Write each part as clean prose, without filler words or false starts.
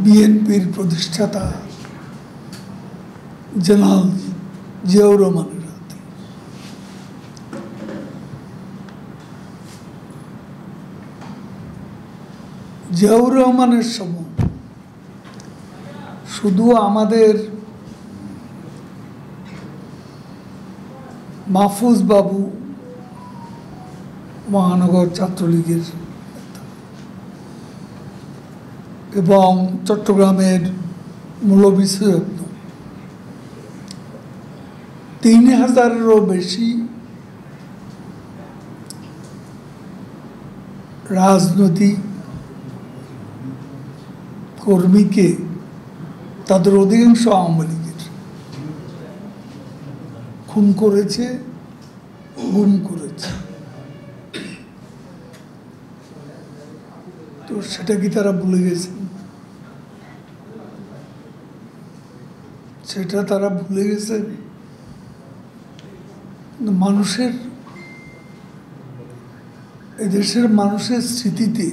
বিএনপির প্রতিষ্ঠাতা জেনারেল জিয়াউর রহমানের হাতে। জিয়াউর রহমানের সময় শুধু আমাদের মাহফুজ বাবু মহানগর ছাত্রলীগের এবং চট্টগ্রামের মৌলভী সৈয়দ ৩,০০০-এরও বেশি রাজনৈতিক কর্মীকে তাদের অধিকাংশ আওয়ামী লীগের খুন করেছে, গুম করেছে। তো সেটা কি তারা ভুলে গেছেন? সেটা তারা ভুলে গেছেন। মানুষের, এদেশের মানুষের স্মৃতিতে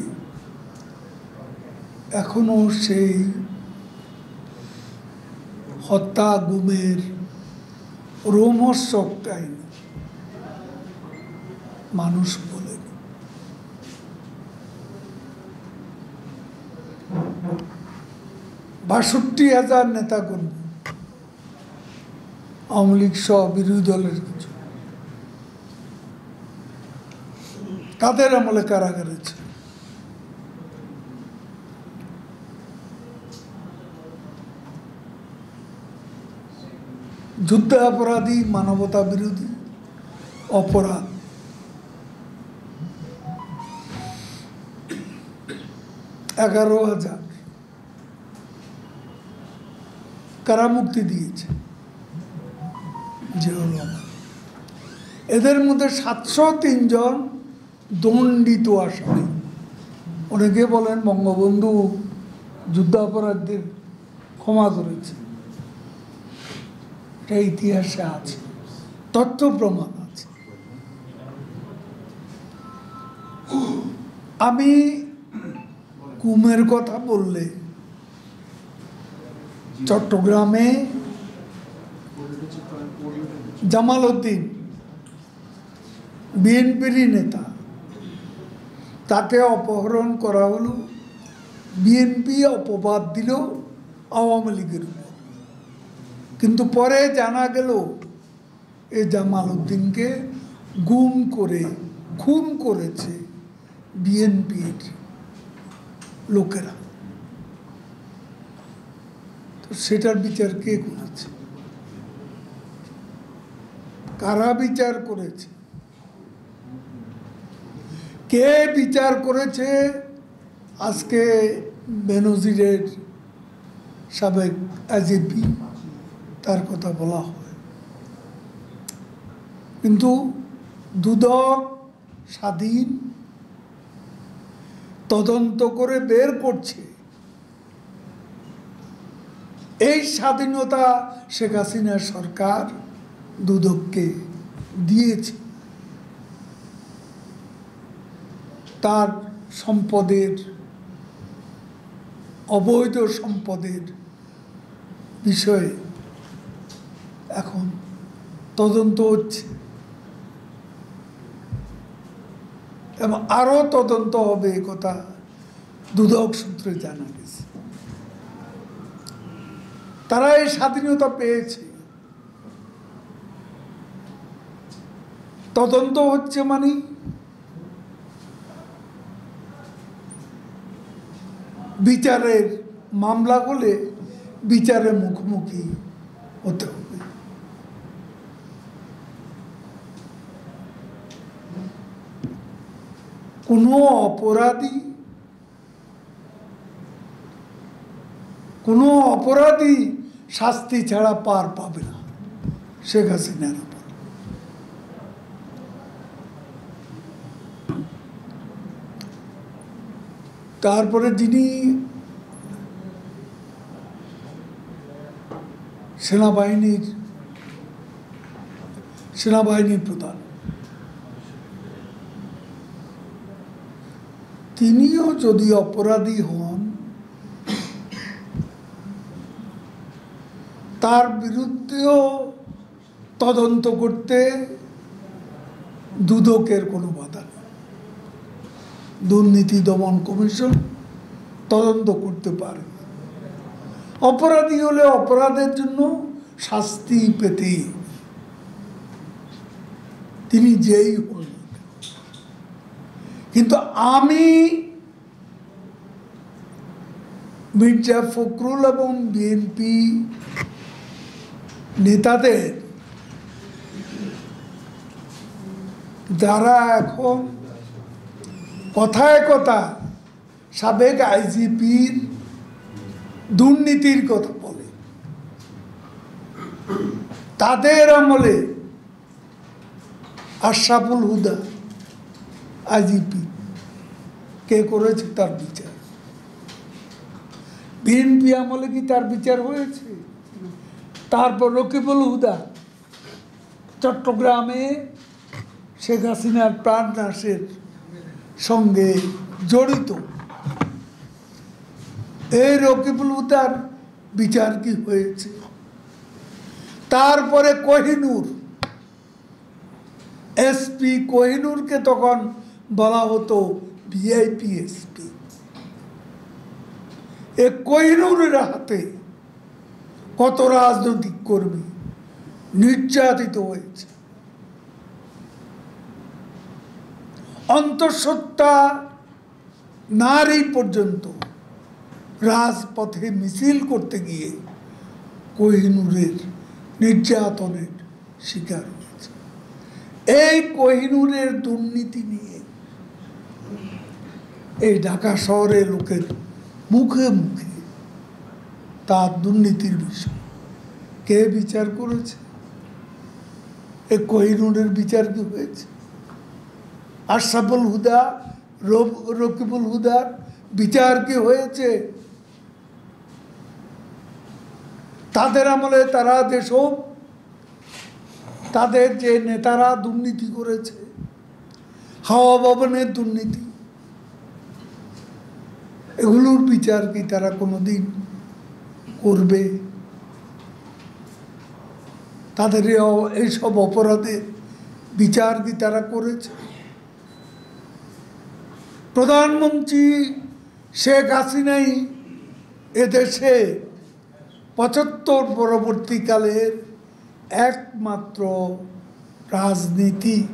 এখনো সেই হত্যা গুমের রোমহর্ষক কাহিনী মানুষ বলেন। ৬২,০০০ নেতাকর্মী আওয়ামী লীগ সহ বিরোধী দলের কিছু তাদের আমলে কারাগারে ছিল। যুদ্ধাপরাধী, মানবতা বিরোধী অপরাধ $11,০০০ কারামুক্তি দিয়েছে জিয়াউর রহমান। এদের মধ্যে ৭০৩ জন দণ্ডিত আসামি। অনেকে বলেন বঙ্গবন্ধু যুদ্ধাপরাধীদের ক্ষমা করেছে, এটা ইতিহাসে আছে, তথ্য প্রমাণ আছে। আমি গুমের কথা বললে চট্টগ্রামে জামাল উদ্দিন বিএনপিরই নেতা, তাকে অপহরণ করা হলো। বিএনপি অপবাদ দিল আওয়ামী লীগের উপর, কিন্তু পরে জানা গেল এই জামাল উদ্দিনকে গুম করে খুন করেছে বিএনপির লোকেরা। তো সেটার বিচার কে করেছে? কারা বিচার করেছে? কে বিচার করেছে? আজকে বেনজিরের সাবেক আইজিপি তার কথা বলা হয়, কিন্তু দুদক স্বাধীন তদন্ত করে বের করছে। এই স্বাধীনতা শেখ হাসিনার সরকার দুদককে দিয়েছে। তার সম্পদের, অবৈধ সম্পদের বিষয়ে এখন তদন্ত হচ্ছে এবং আরও তদন্ত হবে, এ কথা দুদক সূত্রে জানা গেছে। তারা এই স্বাধীনতা পেয়েছে, তদন্ত হচ্ছে মানে বিচারের মামলা হলে বিচারের মুখোমুখি হতে হবে। কোনো অপরাধী শাস্তি ছাড়া পার পাবে না শেখ হাসিনার উপর। তারপরে যিনি সেনাবাহিনীর প্রধান, তিনিও যদি অপরাধী হন তার বিরুদ্ধেও তদন্ত করতে দুদকের কোনো বাধা নেই। দুর্নীতি দমন কমিশন তদন্ত করতে পারে। অপরাধী হলে অপরাধের জন্য শাস্তি পেতে তিনি যেই হন। কিন্তু আমি মির্জা ফখরুল এবং বিএনপি নেতাদের যারা এখন কথায় কথা সাবেক আইজিপির দুর্নীতির কথা বলে, তাদের আমলে আশরাফুল হুদা আইজিপি কে করেছে তার বিচার? বিএনপি আমলে কি তার বিচার হয়েছে? তারপর রকিবুল হুদা চট্টগ্রামে শেখ হাসিনার প্রাণনাশের সঙ্গে জড়িত, এই রকিবুল হুদার বিচার কি হয়েছে? তারপরে কোহিনূর এসপি, কোহিনূরকে তখন বলা হতো ভিআইপি এসপি। এ কোহিনূরের হাতে কত রাজনৈতিক কর্মী নির্যাতিত হয়েছে। অন্তঃসত্ত্বা নারী পর্যন্ত রাজপথে মিছিল করতে গিয়ে কোহিনূরের নির্যাতনের শিকার হয়েছে। এই কোহিনূরের দুর্নীতি নিয়ে এই ঢাকা শহরের লোকের মুখে মুখে তার দুর্নীতির বিষয় কে বিচার করেছে? এই কোহিনূরের বিচার কি হয়েছে? আশরাফুল হুদা, রকিবুল হুদার বিচার কি হয়েছে? তাদের আমলে তারা যেসব তাদের যে নেতারা দুর্নীতি করেছে, হাওয়া ভবনের দুর্নীতি, এগুলোর বিচার কি তারা কোনোদিন করবে? তাদের এইসব অপরাধের বিচার কি তারা করেছে? প্রধানমন্ত্রী শেখ হাসিনাই এদেশে ৭৫ পরবর্তীকালের একমাত্র রাজনীতিক,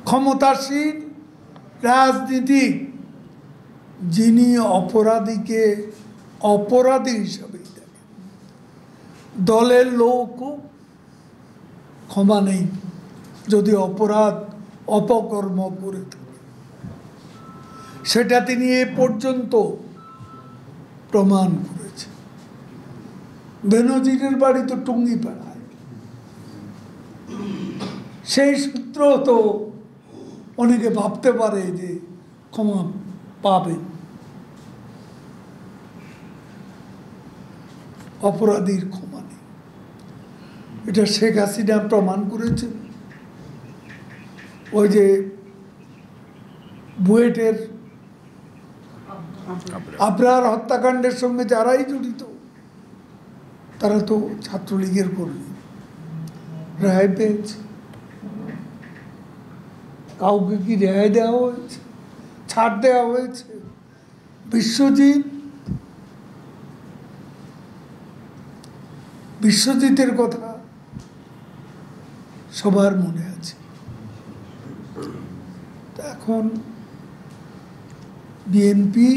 ক্ষমতাসীন রাজনীতিক যিনি অপরাধীকে অপরাধী হিসাবে দেখেন। দলের লোকও ক্ষমা নেই যদি অপরাধ অপকর্ম করে থাকে, সেটা তিনি এ পর্যন্ত প্রমাণ করেছে। বেনজিরের বাড়ি তো টুঙ্গিপাড়ায়, সেই সূত্র তো অনেকে ভাবতে পারে যে ক্ষমা পাবেন। অপরাধীর ক্ষমা নেই, এটা শেখ হাসিনা প্রমাণ করেছেন। ওই যে বুয়েটের আবরার হত্যাকাণ্ডের সঙ্গে যারাই জড়িত তারা তো ছাত্রলীগের কর্মী, রেহাই পেয়েছে। কাউকে কি রেহাই দেওয়া হয়েছে? ছাড় দেওয়া হয়েছে? বিশ্বজিতের কথা সবার মনে আছে। এখন বিএনপি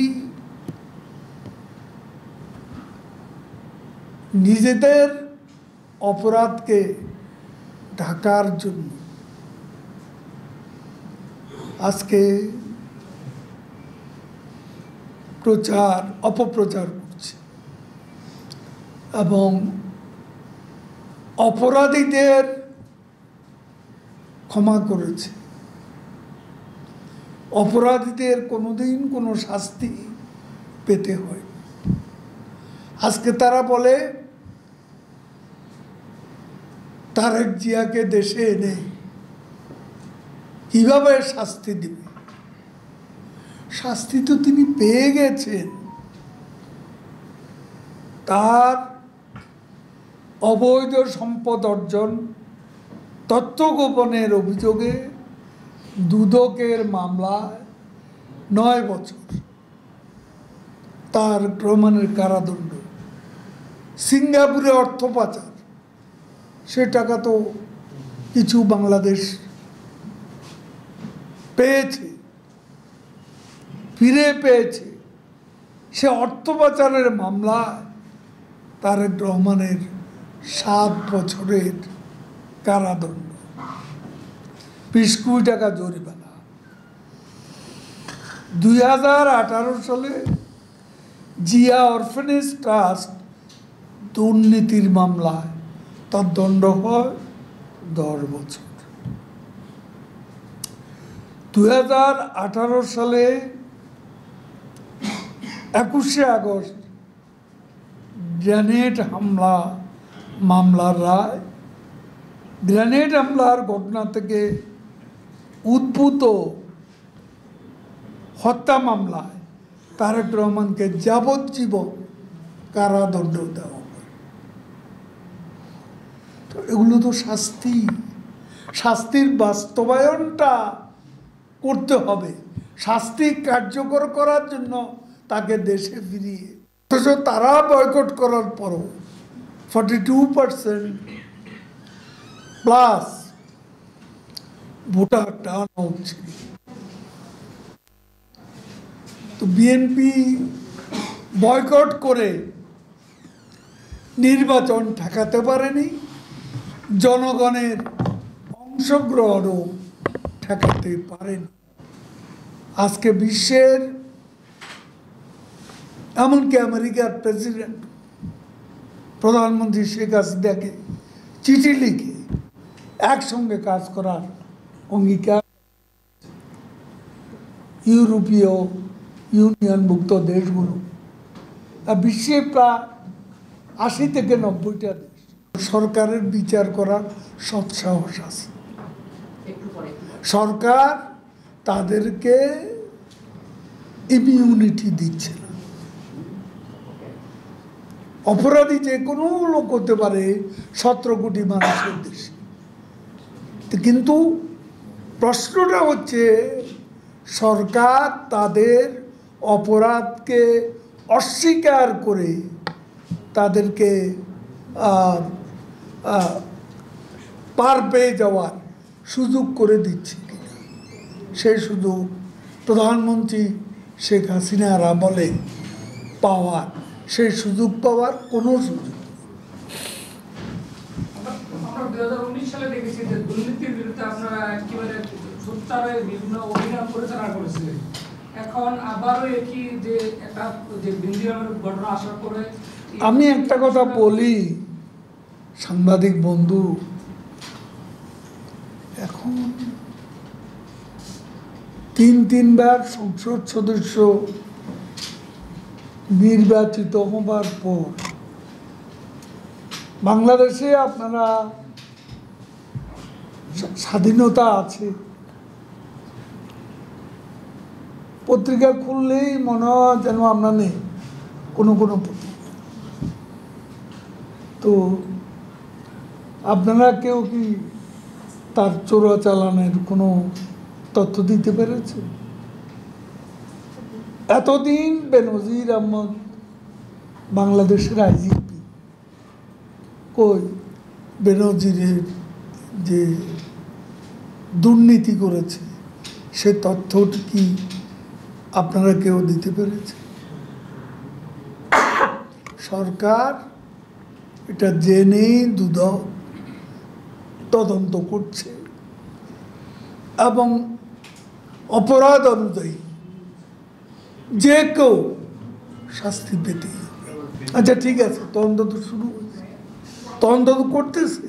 নিজেদের অপরাধকে ঢাকার জন্য আজকে অপপ্রচার করছে এবং অপরাধীদের ক্ষমা করেছে। অপরাধীদের কোনোদিন কোনো শাস্তি পেতে হয়। আজকে তারা বলে তারেক জিয়াকে দেশে এনে কিভাবে শাস্তি দিবে? শাস্তি তো তিনি পেয়ে গেছেন। তার অবৈধ সম্পদ অর্জন, তথ্য গোপনের অভিযোগে দুদকের মামলায় 9 বছর তারেক রহমানের কারাদণ্ড। সিঙ্গাপুরে অর্থ পাচার, সে টাকা তো কিছু বাংলাদেশ পেয়েছে, ফিরে পেয়েছে। সে অর্থ পাচারের মামলায় তারেক রহমানের 7 বছরের কারাদণ্ড, 20 কোটি টাকা জরিমানা। 2018 সালে জিয়া অরফেনেজ ট্রাস্ট দুর্নীতির মামলায় তার দণ্ড হয় 10 বছর। 2018 সালে 21শে আগস্ট গ্রেনেড হামলা মামলার রায়। গ্রেনেড হামলার ঘটনা থেকে উদ্ভূত হত্যা মামলায় তারেক রহমানকে যাবজ্জীবন কারাদণ্ড দেওয়া হয়। তো এগুলো তো শাস্তির বাস্তবায়নটা করতে হবে। শাস্তি কার্যকর করার জন্য তাকে দেশে ফিরিয়ে, অথচ তারা বয়কট করার পরও 42% প্লাস ভোটার টার্ন আউট ছিল। তো বিএনপি বয়কট করে নির্বাচন ঠেকাতে পারেনি, জনগণের অংশগ্রহণও ঠেকাতে পারেনি। আজকে বিশ্বের, এমনকি আমেরিকার প্রেসিডেন্ট প্রধানমন্ত্রী শেখ হাসিনাকে চিঠি লিখে একসঙ্গে কাজ করার অঙ্গীকার ইউরোপীয় ইউনিয়নভুক্ত দেশগুলো। বিশ্বে প্রায় 80 থেকে 90টা দেশ। সরকারের বিচার করার সৎসাহস আছে। সরকার তাদেরকে ইমিউনিটি দিচ্ছে না। অপরাধী যে কোনো লোক হতে পারে 17 কোটি মানুষের দেশে। কিন্তু প্রশ্নটা হচ্ছে, সরকার তাদের অপরাধকে অস্বীকার করে তাদেরকে পার পেয়ে যাওয়ার সুযোগ করে দিচ্ছে কিনা। সেই সুযোগ প্রধানমন্ত্রী শেখ হাসিনার আমলে পাওয়ার, সেই সুযোগ পাওয়ার কোনো সুযোগ। আমরা 2019 সালে দেখেছি যে দুর্নীতির বিরুদ্ধে আপনারা একেবারে সোচ্চারে বিভিন্ন অভিযান পরিচালনা করেছিলেন। এখন আবারও একই যে একটা যে বিন্দিরামের ঘটনা আসার পরে আমি একটা কথা বলি, সাংবাদিক বন্ধু, এখন 3বার সংসদ সদস্য নির্বাচিত হবার পর বাংলাদেশে আপনারা স্বাধীনতা আছে। পত্রিকা খুললেই মনে হয় যেন আমরা নেই কোনো পত্রিকা। তো আপনারা কেউ কি তার চোরাচালানের কোনো তথ্য দিতে পেরেছে? এতদিন বেনজির আহমদ বাংলাদেশের আইজিপি, কই বেনজিরের যে দুর্নীতি করেছে সে তথ্যটি কি আপনারা কেউ দিতে পেরেছে? সরকার এটা জেনেই দুদক তদন্ত করছে এবং অপরাধ অনুযায়ী যে কেউ শাস্তি পেতে। আচ্ছা ঠিক আছে, তদন্ত তো শুরু হয়েছে, তদন্ত তো করতেছে।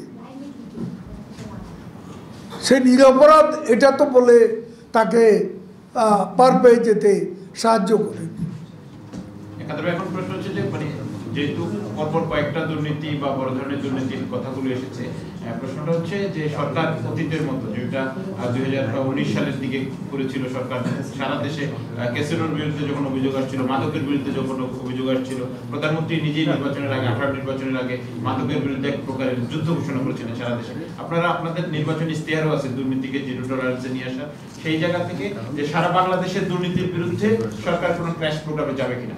সে নিরপরাধ এটা তো বলে তাকে পার পেয়ে যেতে সাহায্য করে। এখন প্রশ্ন হচ্ছে যে মানে যেহেতু পরপর কয়েকটা দুর্নীতি বা বড় ধরনের দুর্নীতির কথাগুলো এসেছে, প্রশ্নটা হচ্ছে যে সরকার অতীতের মতো যেটা 2019 সালের দিকে করেছিল সরকার, সারা দেশে ক্যাসিনোর বিরুদ্ধে যখন অভিযোগ আসছিল, মাদকের বিরুদ্ধে যখন অভিযোগ আসছিল, প্রধানমন্ত্রী নিজেই নির্বাচনের আগে 18 নির্বাচনের আগে মাদকের বিরুদ্ধে এক প্রকারের যুদ্ধ ঘোষণা করেছিলেন সারা দেশে। আপনারা আপনাদের নির্বাচনী ইশতেহারও আছে দুর্নীতিকে জিরো টলারেন্সে নিয়ে আসা, সেই জায়গা থেকে যে সারা বাংলাদেশের দুর্নীতির বিরুদ্ধে সরকার কোনো ক্র্যাশ প্রোগ্রামে যাবে কিনা?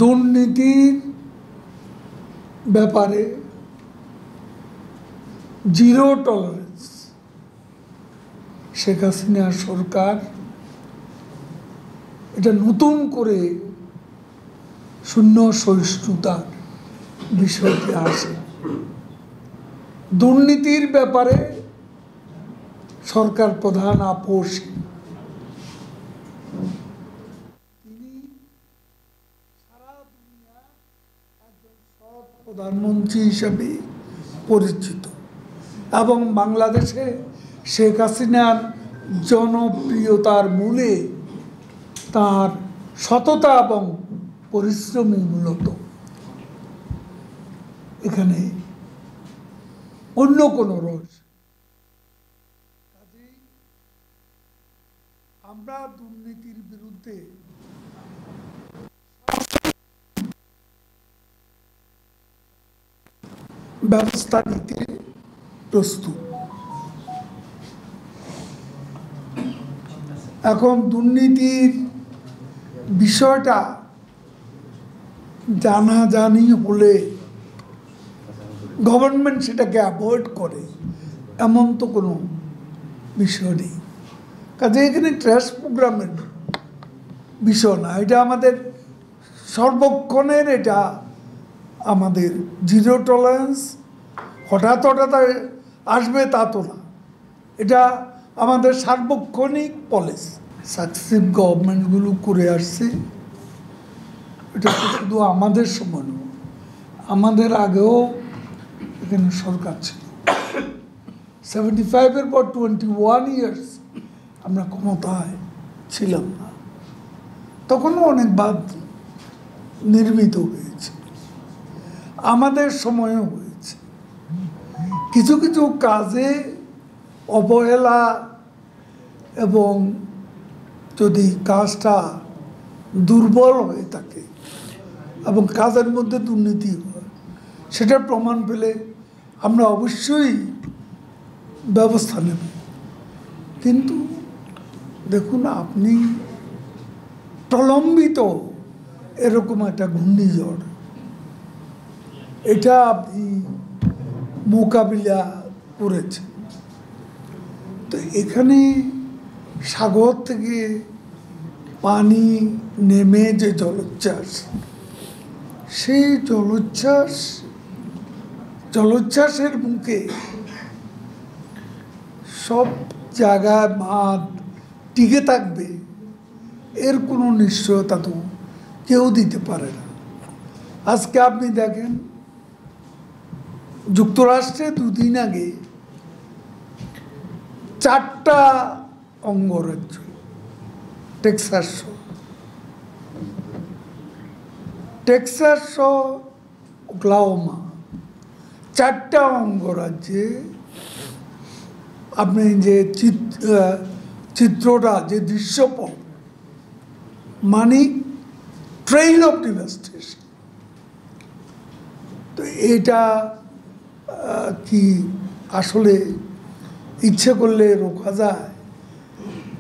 দুর্নীতির ব্যাপারে জিরো টলারেন্স শেখ হাসিনা সরকার এটা নতুন করে শূন্য সহিষ্ণুতার বিষয়টি আসে। দুর্নীতির ব্যাপারে সরকার প্রধান আপোষহীন। তিনি সারা দুনিয়া একজন সৎ প্রধানমন্ত্রী হিসেবে পরিচিত এবং বাংলাদেশে শেখ হাসিনার জনপ্রিয়তার মূলে তার সততা এবং পরিশ্রমী মূলত, এখানে অন্য কোনো রস। কাজেই আমরা দুর্নীতির বিরুদ্ধে ব্যবস্থা নিতে প্রস্তুত। এখন দুর্নীতির বিষয়টা জানাজানি হলে গভর্নমেন্ট সেটাকে অ্যাভয়েড করে এমন তো কোনো বিষয় নেই। কাজে এখানে ট্র্যাশ প্রোগ্রামের বিষয় না, এটা আমাদের সর্বক্ষণের, এটা আমাদের জিরো টলারেন্স। হঠাৎ হঠাৎ আসবে তা তো না, এটা আমাদের সার্বক্ষণিক পলিসি। সাকসেসিভ গভর্নমেন্টগুলো করে আসছে, এটা তো শুধু আমাদের সময় নয়, আমাদের আগেও এখানে সরকার ছিল। 75-এর পর 21 ইয়ার্স আমরা ক্ষমতায় ছিলাম না, তখনও অনেক বাদ নির্মিত হয়েছে, আমাদের সময়ও হয়েছে। কিছু কিছু কাজে অবহেলা এবং যদি কাজটা দুর্বল হয়ে থাকে এবং কাজের মধ্যে দুর্নীতি হয়, সেটার প্রমাণ পেলে আমরা অবশ্যই ব্যবস্থা নেব। কিন্তু দেখুন, আপনি প্রলম্বিত এরকম একটা ঘূর্ণিঝড়, এটা আপনি মোকাবিলা করেছেন, তো এখানে সাগর থেকে পানি নেমে যে জলোচ্ছ্বাস, সেই জলোচ্ছ্বাসের মুখে সব জায়গায় বাঁধ টিকে থাকবে এর কোনো নিশ্চয়তা তো কেউ দিতে পারে না। আজকে আপনি দেখেন, যুক্তরাষ্ট্রে দুদিন আগে 4টা অঙ্গরাজ্য, টেক্সাস সহ ওকলাহোমা, 4টা অঙ্গরাজ্যে আপনি যে চিত্রটা, যে দৃশ্যপট, মানে ট্রেইল অফ ডিভাস্টেশন। তো এটা কি আসলে ইচ্ছে করলে রোকা যায়?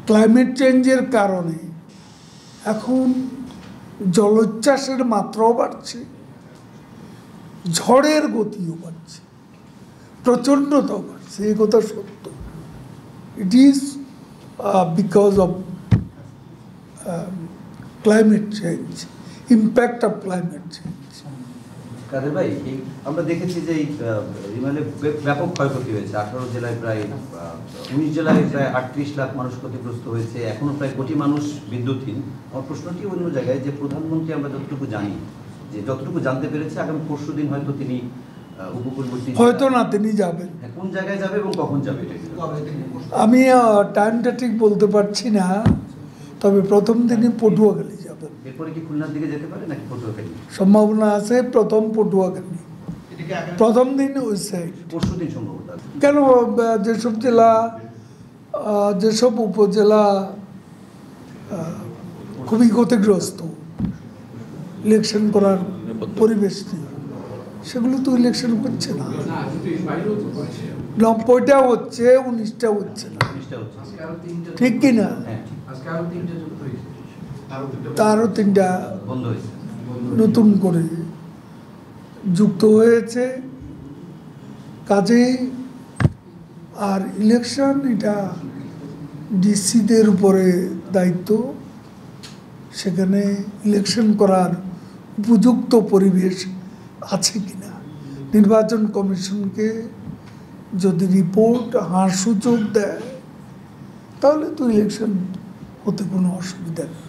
ক্লাইমেট চেঞ্জের কারণে এখন জলোচ্ছ্বাসের মাত্রাও বাড়ছে, ঝড়ের গতিও বাড়ছে, প্রচণ্ডতাও বাড়ছে, এ কথা সত্য। It is because of climate change, impact of climate change. Kader ভাই, আমরা দেখেছি যে রিমালে ব্যাপক ক্ষয়ক্ষতি হয়েছে। 18 জেলায় প্রায় 19 জেলায় প্রায় 38 লাখ মানুষ ক্ষতিগ্রস্ত হয়েছে, এখনো প্রায় কোটি মানুষ বিদ্যুৎহীন। আমার প্রশ্নটি অন্য জায়গায়, যে প্রধানমন্ত্রী আমরা যতটুকু জানি, যে যতটুকু জানতে পেরেছি, আগামী পরশুদিন হয়তো তিনি উপকূলবর্তী, হয়তো না তিনি যাবেন, কোন জায়গায় যাবে এবং কখন যাবে আমি টাইমটা ঠিক বলতে পারছি না, তবে প্রথম দিনই পটুয়াখালী যাবেন। এরপরে কি খুলনার দিকে যেতে পারে নাকি পটুয়াখালী? সম্ভাবনা আছে প্রথম পটুয়াখালী, প্রথম দিন ওই সাইড। পরশুদিন সম্ভবত। কেন যেসব জেলা যেসব উপজেলা খুবই ক্ষতিগ্রস্ত, ইলেকশন করার পরিবেশ নেই, সেগুলো তো ইলেকশন হচ্ছে না। 90টা হচ্ছে, 19টা হচ্ছে না, ঠিক কিনা? হ্যাঁ, তারও 3টা বন্ধ হয়েছে। নতুন করে যুক্ত হয়েছে কাজেই। আর ইলেকশন এটা ডিসিদের উপরে দায়িত্ব, সেখানে ইলেকশন করার উপযুক্ত পরিবেশ আছে কিনা। নির্বাচন কমিশনকে যদি রিপোর্ট সুযোগ দেয় তাহলে তো ইলেকশন হতে কোনো অসুবিধা নেই।